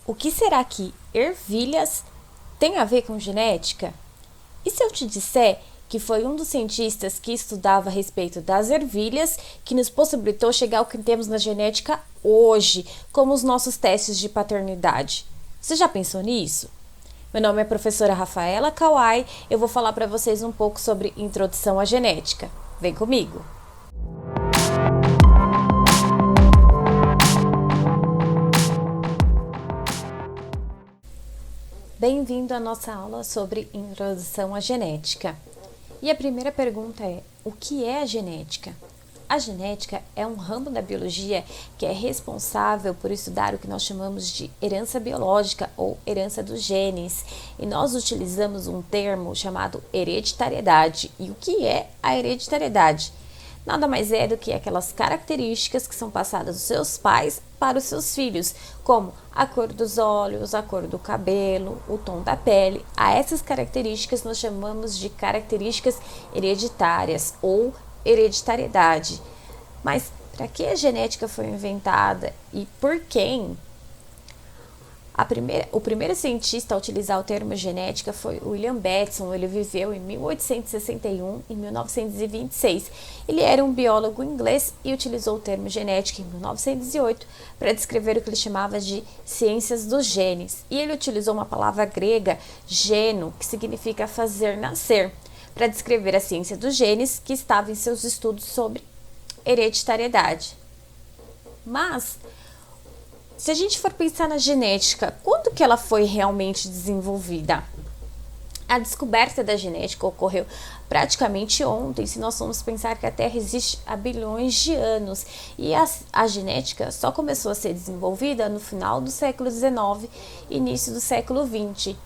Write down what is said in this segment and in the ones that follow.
O que será que ervilhas tem a ver com genética? E se eu te disser que foi um dos cientistas que estudava a respeito das ervilhas que nos possibilitou chegar ao que temos na genética hoje, como os nossos testes de paternidade? Você já pensou nisso? Meu nome é professora Rafaela Kawai, eu vou falar para vocês um pouco sobre introdução à genética. Vem comigo! Bem-vindo à nossa aula sobre introdução à genética. E a primeira pergunta é: o que é a genética? A genética é um ramo da biologia que é responsável por estudar o que nós chamamos de herança biológica ou herança dos genes. E nós utilizamos um termo chamado hereditariedade. E o que é a hereditariedade? Nada mais é do que aquelas características que são passadas dos seus pais para os seus filhos, como a cor dos olhos, a cor do cabelo, o tom da pele. A essas características nós chamamos de características hereditárias ou hereditariedade. Mas para que a genética foi inventada e por quem? O primeiro cientista a utilizar o termo genética foi William Bateson. Ele viveu em 1861 e 1926. Ele era um biólogo inglês e utilizou o termo genética em 1908 para descrever o que ele chamava de ciências dos genes. E ele utilizou uma palavra grega, geno, que significa fazer nascer, para descrever a ciência dos genes que estava em seus estudos sobre hereditariedade. Mas se a gente for pensar na genética, quando que ela foi realmente desenvolvida? A descoberta da genética ocorreu praticamente ontem, se nós formos pensar que a Terra existe há bilhões de anos. E a genética só começou a ser desenvolvida no final do século XIX e início do século XX.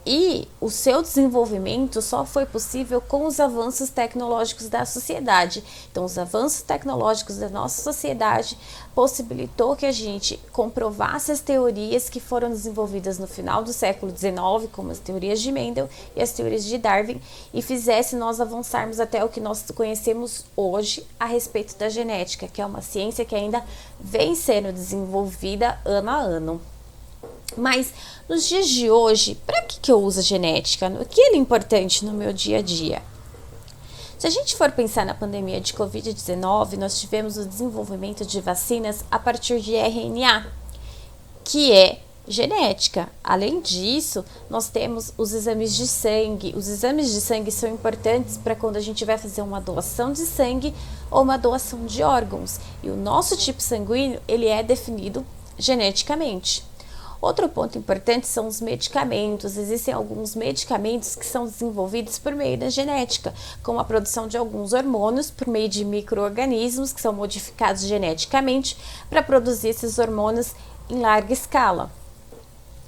E o seu desenvolvimento só foi possível com os avanços tecnológicos da sociedade. Então, os avanços tecnológicos da nossa sociedade possibilitou que a gente comprovasse as teorias que foram desenvolvidas no final do século XIX, como as teorias de Mendel e as teorias de Darwin, e fizesse nós avançarmos até o que nós conhecemos hoje a respeito da genética, que é uma ciência que ainda vem sendo desenvolvida ano a ano. Mas nos dias de hoje, para que eu uso a genética? O que é importante no meu dia a dia? Se a gente for pensar na pandemia de Covid-19, nós tivemos o desenvolvimento de vacinas a partir de RNA, que é genética. Além disso, nós temos os exames de sangue. Os exames de sangue são importantes para quando a gente vai fazer uma doação de sangue ou uma doação de órgãos. E o nosso tipo sanguíneo, ele é definido geneticamente. Outro ponto importante são os medicamentos. Existem alguns medicamentos que são desenvolvidos por meio da genética, como a produção de alguns hormônios por meio de micro-organismos que são modificados geneticamente para produzir esses hormônios em larga escala.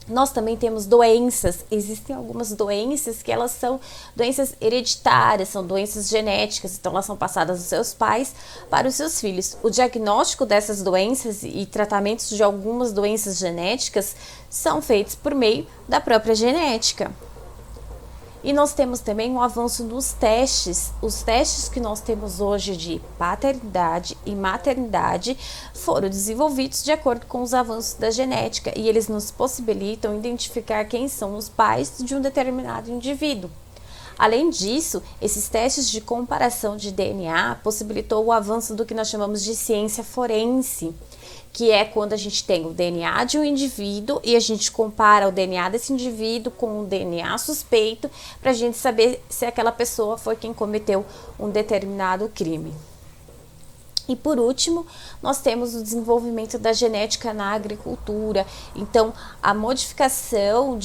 Nós também temos doenças. Existem algumas doenças que elas são doenças hereditárias, são doenças genéticas, então elas são passadas dos seus pais para os seus filhos. O diagnóstico dessas doenças e tratamentos de algumas doenças genéticas são feitos por meio da própria genética. E nós temos também um avanço nos testes. Os testes que nós temos hoje de paternidade e maternidade foram desenvolvidos de acordo com os avanços da genética e eles nos possibilitam identificar quem são os pais de um determinado indivíduo. Além disso, esses testes de comparação de DNA possibilitou o avanço do que nós chamamos de ciência forense, que é quando a gente tem o DNA de um indivíduo e a gente compara o DNA desse indivíduo com o DNA suspeito para a gente saber se aquela pessoa foi quem cometeu um determinado crime. E por último, nós temos o desenvolvimento da genética na agricultura. Então, a modificação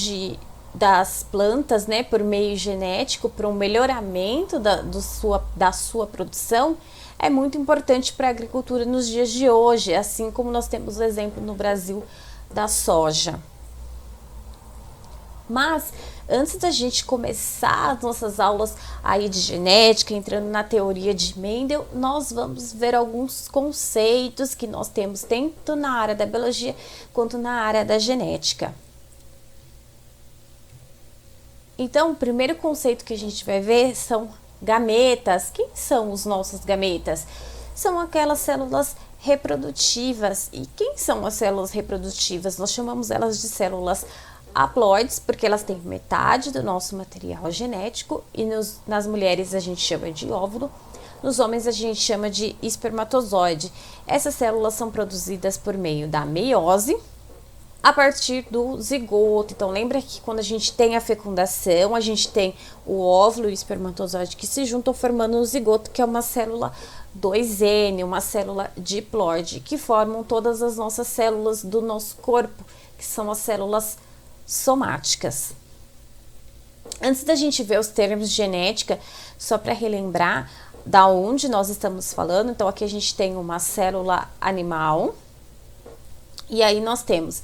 das plantas, né, por meio genético para um melhoramento da sua produção é muito importante para a agricultura nos dias de hoje, assim como nós temos o exemplo no Brasil da soja. Mas antes da gente começar as nossas aulas aí de genética, entrando na teoria de Mendel, nós vamos ver alguns conceitos que nós temos tanto na área da biologia quanto na área da genética. Então, o primeiro conceito que a gente vai ver são gametas. Quem são os nossos gametas? São aquelas células reprodutivas. E quem são as células reprodutivas? Nós chamamos elas de células haploides, porque elas têm metade do nosso material genético, e nas mulheres a gente chama de óvulo, nos homens a gente chama de espermatozoide. Essas células são produzidas por meio da meiose, a partir do zigoto. Então, lembra que quando a gente tem a fecundação, a gente tem o óvulo e o espermatozoide que se juntam formando o zigoto, que é uma célula 2N, uma célula diploide, que formam todas as nossas células do nosso corpo, que são as células somáticas. Antes da gente ver os termos de genética, só para relembrar da onde nós estamos falando, então aqui a gente tem uma célula animal, e aí nós temos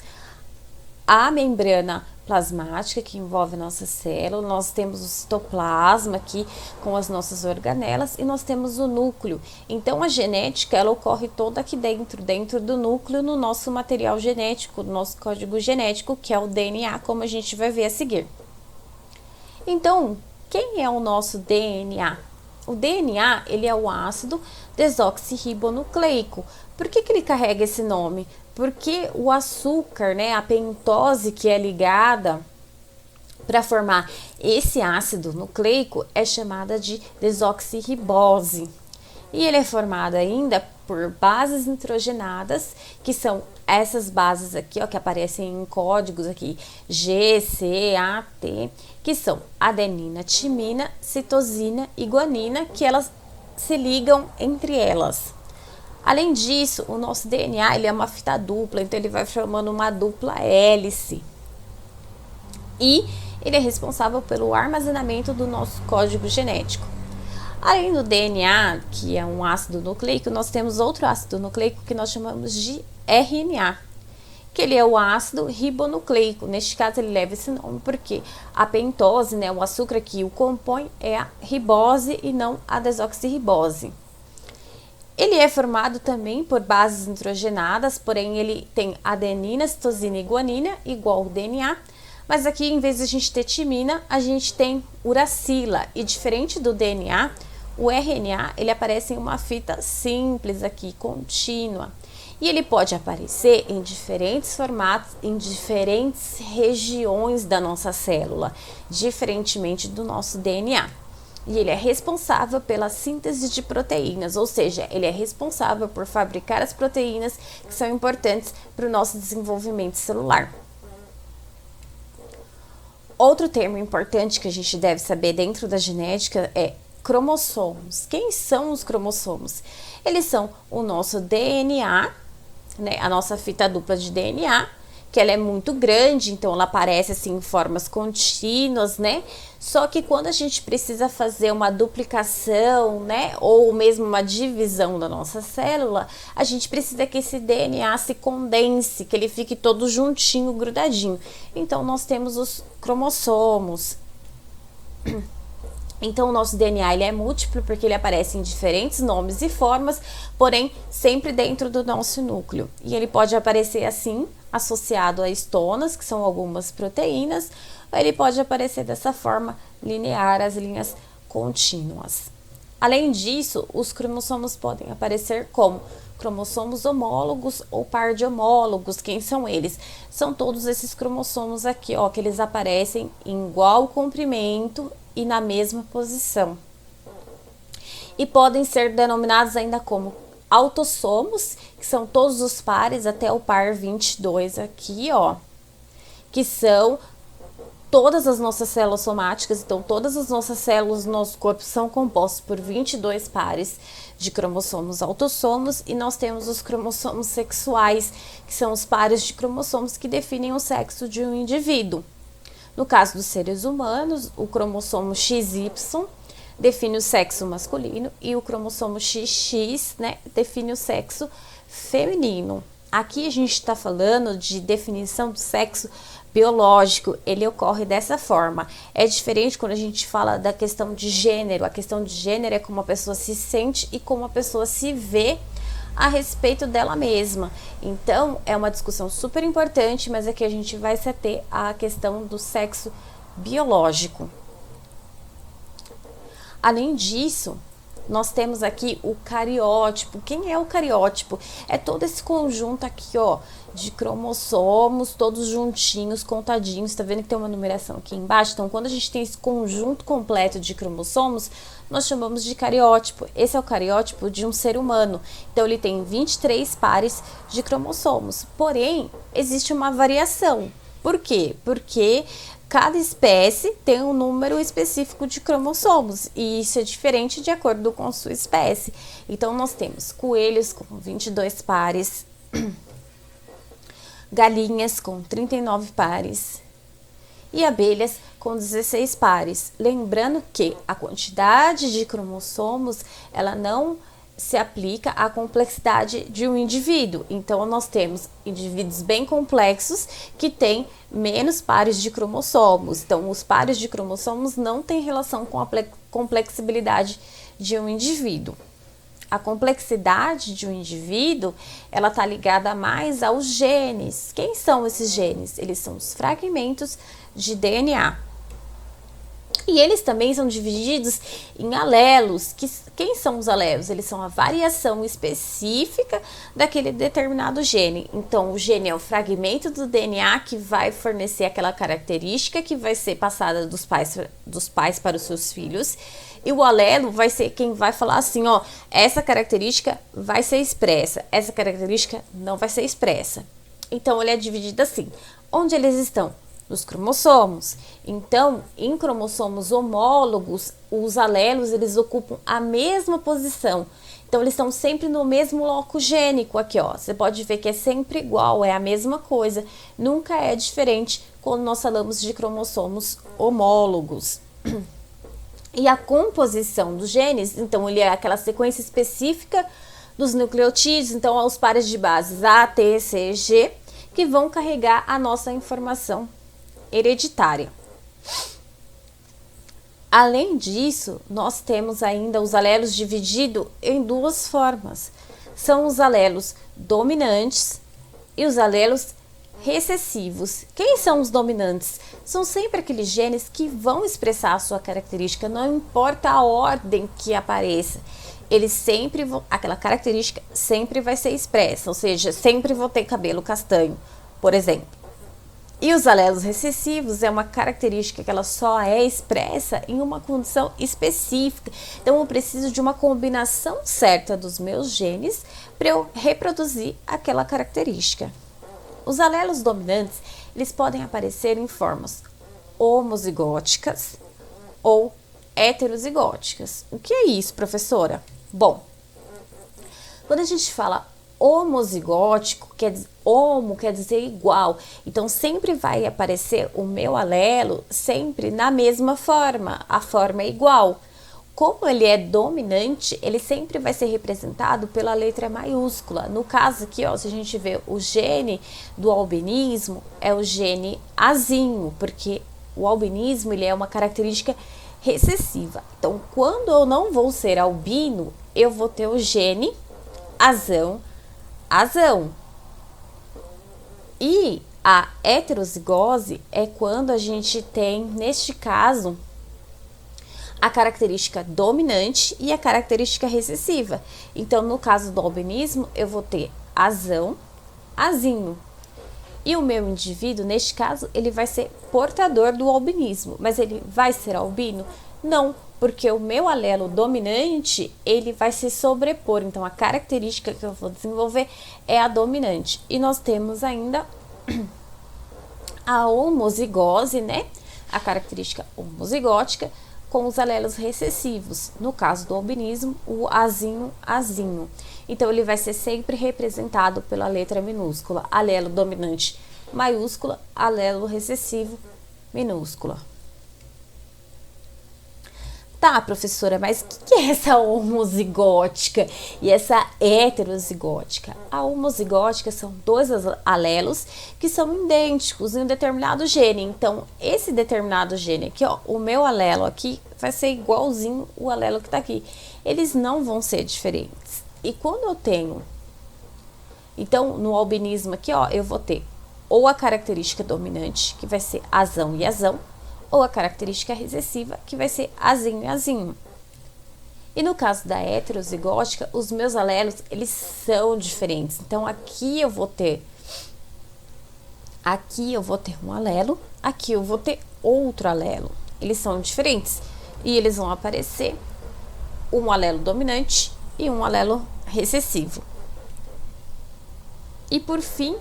a membrana plasmática que envolve a nossa célula, nós temos o citoplasma aqui com as nossas organelas e nós temos o núcleo. Então a genética ela ocorre toda aqui dentro do núcleo, no nosso material genético, no nosso código genético, que é o DNA, como a gente vai ver a seguir. Então, quem é o nosso DNA? O DNA, ele é o ácido desoxirribonucleico. Por que ele carrega esse nome? Porque o açúcar, né, a pentose que é ligada para formar esse ácido nucleico é chamada de desoxirribose. E ele é formado ainda por bases nitrogenadas, que são essas bases aqui, ó, que aparecem em códigos aqui, G, C, A, T, que são adenina, timina, citosina e guanina, que elas se ligam entre elas. Além disso, o nosso DNA ele é uma fita dupla, então ele vai formando uma dupla hélice. E ele é responsável pelo armazenamento do nosso código genético. Além do DNA, que é um ácido nucleico, nós temos outro ácido nucleico que nós chamamos de RNA, que ele é o ácido ribonucleico. Neste caso, ele leva esse nome porque a pentose, né, o açúcar que o compõe, é a ribose e não a desoxirribose. Ele é formado também por bases nitrogenadas, porém ele tem adenina, citosina e guanina, igual ao DNA, mas aqui em vez de a gente ter timina, a gente tem uracila, e diferente do DNA, o RNA ele aparece em uma fita simples aqui, contínua, e ele pode aparecer em diferentes formatos, em diferentes regiões da nossa célula, diferentemente do nosso DNA. E ele é responsável pela síntese de proteínas, ou seja, ele é responsável por fabricar as proteínas que são importantes para o nosso desenvolvimento celular. Outro termo importante que a gente deve saber dentro da genética é cromossomos. Quem são os cromossomos? Eles são o nosso DNA, né, a nossa fita dupla de DNA, que ela é muito grande, então ela aparece assim em formas contínuas, né? Só que quando a gente precisa fazer uma duplicação, né, ou mesmo uma divisão da nossa célula, a gente precisa que esse DNA se condense, que ele fique todo juntinho, grudadinho. Então nós temos os cromossomos. Então o nosso DNA ele é múltiplo porque ele aparece em diferentes nomes e formas, porém sempre dentro do nosso núcleo. E ele pode aparecer assim, associado a estonas, que são algumas proteínas, ou ele pode aparecer dessa forma linear, as linhas contínuas. Além disso, os cromossomos podem aparecer como cromossomos homólogos ou par de homólogos. Quem são eles? São todos esses cromossomos aqui, ó, que eles aparecem em igual comprimento e na mesma posição. E podem ser denominados ainda como autossomos, que são todos os pares até o par 22 aqui, ó, que são todas as nossas células somáticas. Então todas as nossas células do nosso corpo são compostas por 22 pares de cromossomos autossomos, e nós temos os cromossomos sexuais, que são os pares de cromossomos que definem o sexo de um indivíduo. No caso dos seres humanos, o cromossomo XY define o sexo masculino e o cromossomo XX, né, define o sexo feminino. Aqui a gente está falando de definição do sexo biológico, ele ocorre dessa forma. É diferente quando a gente fala da questão de gênero. A questão de gênero é como a pessoa se sente e como a pessoa se vê a respeito dela mesma. Então, é uma discussão super importante, mas aqui a gente vai se ater à questão do sexo biológico. Além disso, nós temos aqui o cariótipo. Quem é o cariótipo? É todo esse conjunto aqui, ó, de cromossomos, todos juntinhos, contadinhos. Tá vendo que tem uma numeração aqui embaixo? Então, quando a gente tem esse conjunto completo de cromossomos, nós chamamos de cariótipo. Esse é o cariótipo de um ser humano. Então, ele tem 23 pares de cromossomos. Porém, existe uma variação. Por quê? Porque cada espécie tem um número específico de cromossomos e isso é diferente de acordo com sua espécie. Então, nós temos coelhos com 22 pares, galinhas com 39 pares e abelhas com 16 pares. Lembrando que a quantidade de cromossomos, ela não se aplica à complexidade de um indivíduo. Então, nós temos indivíduos bem complexos que têm menos pares de cromossomos. Então, os pares de cromossomos não têm relação com a complexibilidade de um indivíduo. A complexidade de um indivíduo, ela está ligada mais aos genes. Quem são esses genes? Eles são os fragmentos de DNA. E eles também são divididos em alelos. Quem são os alelos? Eles são a variação específica daquele determinado gene. Então, o gene é o fragmento do DNA que vai fornecer aquela característica que vai ser passada dos pais para os seus filhos. E o alelo vai ser quem vai falar assim, ó, essa característica vai ser expressa, essa característica não vai ser expressa. Então, ele é dividido assim. Onde eles estão? Nos cromossomos. Então, em cromossomos homólogos, os alelos, eles ocupam a mesma posição. Então, eles estão sempre no mesmo loco gênico aqui, ó. Você pode ver que é sempre igual, é a mesma coisa. Nunca é diferente quando nós falamos de cromossomos homólogos. E a composição dos genes, então, ele é aquela sequência específica dos nucleotídeos, então, os pares de bases A, T, C, G, que vão carregar a nossa informação hereditária. Além disso, nós temos ainda os alelos divididos em duas formas. São os alelos dominantes e os alelos recessivos. Quem são os dominantes? São sempre aqueles genes que vão expressar a sua característica, não importa a ordem que apareça. Eles sempre vão, aquela característica sempre vai ser expressa, ou seja, sempre vou ter cabelo castanho, por exemplo. E os alelos recessivos é uma característica que ela só é expressa em uma condição específica. Então, eu preciso de uma combinação certa dos meus genes para eu reproduzir aquela característica. Os alelos dominantes, eles podem aparecer em formas homozigóticas ou heterozigóticas. O que é isso, professora? Bom, quando a gente fala homozigótico, homo quer dizer igual. Então, sempre vai aparecer o meu alelo sempre na mesma forma. A forma é igual. Como ele é dominante, ele sempre vai ser representado pela letra maiúscula. No caso aqui, ó, se a gente vê o gene do albinismo, é o gene azinho, porque o albinismo ele é uma característica recessiva. Então, quando eu não vou ser albino, eu vou ter o gene azão. E a heterozigose é quando a gente tem, neste caso, a característica dominante e a característica recessiva. Então, no caso do albinismo, eu vou ter azinho. E o meu indivíduo, neste caso, ele vai ser portador do albinismo. Mas ele vai ser albino? Não, porque o meu alelo dominante, ele vai se sobrepor. Então, a característica que eu vou desenvolver é a dominante. E nós temos ainda a homozigose, né? A característica homozigótica com os alelos recessivos. No caso do albinismo, o azinho. Então, ele vai ser sempre representado pela letra minúscula. Alelo dominante maiúscula, alelo recessivo minúscula. Tá, professora, mas o que é essa homozigótica e essa heterozigótica? A homozigótica são dois alelos que são idênticos em um determinado gene. Então, esse determinado gene aqui, ó, o meu alelo aqui vai ser igualzinho o alelo que tá aqui. Eles não vão ser diferentes. E quando eu tenho... Então, no albinismo aqui, ó, eu vou ter ou a característica dominante, que vai ser azão e azão, ou a característica recessiva, que vai ser azinho e azinho. E no caso da heterozigótica, os meus alelos, eles são diferentes. Então, aqui eu vou ter um alelo, aqui eu vou ter outro alelo. Eles são diferentes e eles vão aparecer um alelo dominante e um alelo recessivo. E por fim,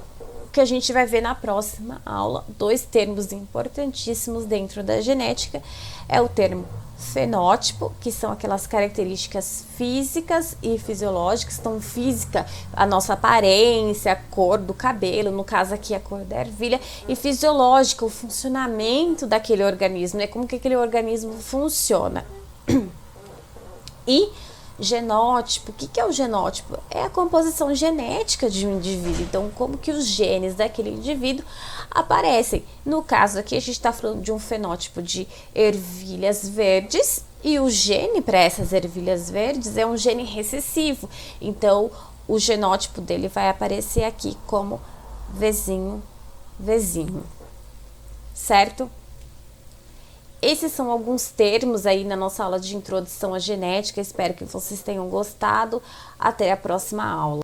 o que a gente vai ver na próxima aula, dois termos importantíssimos dentro da genética, é o termo fenótipo, que são aquelas características físicas e fisiológicas. Então, física, a nossa aparência, a cor do cabelo, no caso aqui a cor da ervilha, e fisiológica, o funcionamento daquele organismo, né? Como que aquele organismo funciona. E genótipo, o que é o genótipo? É a composição genética de um indivíduo. Então, como que os genes daquele indivíduo aparecem. No caso aqui, a gente está falando de um fenótipo de ervilhas verdes, e o gene para essas ervilhas verdes é um gene recessivo. Então, o genótipo dele vai aparecer aqui como Vzinho, certo? Esses são alguns termos aí na nossa aula de introdução à genética. Espero que vocês tenham gostado. Até a próxima aula.